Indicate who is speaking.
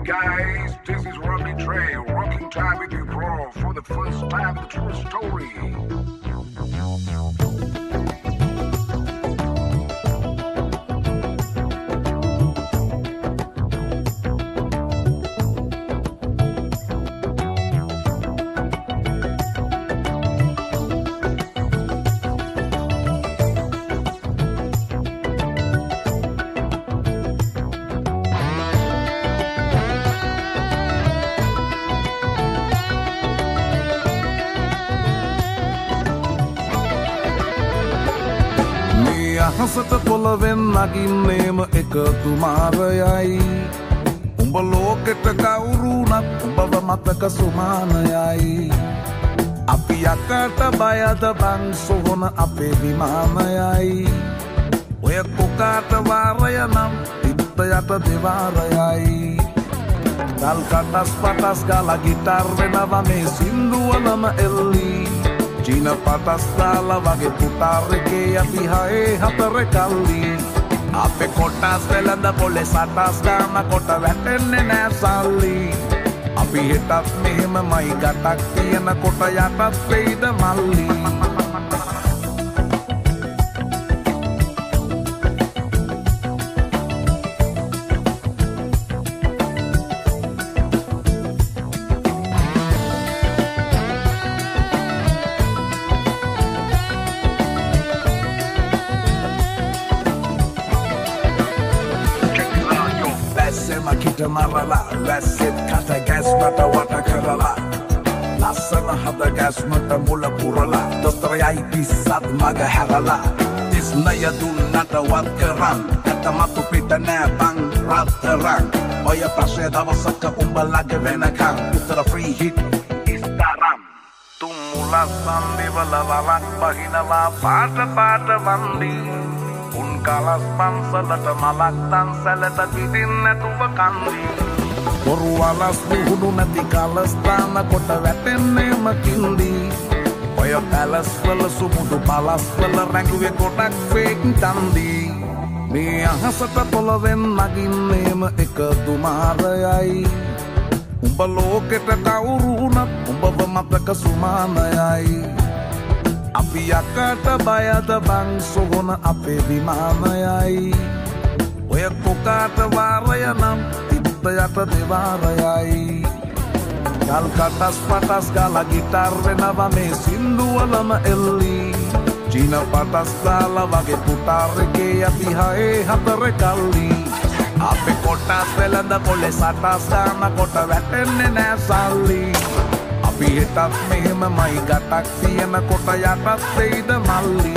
Speaker 1: guys, this is Rodney Trey, rocking time with you, bro, for the first time in the true story.
Speaker 2: හසට පොළවෙන් නගින්නේම එකතු මාරයයි උඹ ලෝකෙට කවුරුනත් උඹව මතක සුමානයයි අපි යකට බයද බං සොහොන අපේ විමානයයි ඔය කොකාට වාරය නම් තිත්ත යට දෙවාරයයි ගල් කටස් පටස් ගාලා ගිටාර් වෙනවා මේ සින්දුවලම එල්ලී චීන පටස් දාලා වගේ පුතාරකේ අපි හයේ හතර කල්ලි අපේ කොටස් වෙලඳ පොලේ සටස් ගාන කොට වැටෙන්නේ නෑ සල්ලි අපි හිටත් මෙහෙමමයි ගටක් තියෙන කොට යටත් වෙයිද මල්ලි marala වැස්සෙත් කට ගැස් මට වට කරලා ලස්සන හද ගැස් මට මුල පුරලා දොස්තරයයි පිස්සත් මග හැරලා තිස්නය දුන්නට වත් කරන් ඇත මතු පිට නෑ බං රත්තරන් ඔය ප්‍රශ්නය දවසක උඹලගේ වෙනකන් උත්තර ෆ්‍රී හිට් ඉස්තරම් තුම් මුලස් සම්දිවල වලක් බහිනවා පාට පාට වන්දි උන් කලස් පන්සලට මලක් තන්සලට පිටින් නැතුව කන්දි බොරු අලස් විහුණු නැති කලස් තාන කොට වැටෙන්නේම කින්දි ඔය පැලස් වල සුමුදු පලස් වල රැඟුවේ කොටක් ෆේක් තන්දි මේ අහසට පොළවෙන් නගින්නේම එකතු මාරයයි උඹ ලෝකෙට කවුරුනත් උඹව මතක සුමානයයි අපි යකට බයද බං සොහොන අපේ විමානයයි ඔය කොකාට වාරය නම් තිත්ත යට දෙවාරයයි ගල් කටස් පටස් ගාලා ගිටාර් වෙනවා මේ සින්දුවලම එල්ලී චීන පටස් දාලා වගේ පුතාරකේ අපි හයේ හතර කල්ලි අපේ කොටස් වෙලඳ පොලේ සටස් ගාන කොට වැටෙන්නේ නෑ සල්ලි අපි හිටත් මෙහෙමමයි ගටක් තියෙන කොට යටත් වෙයිද මල්ලි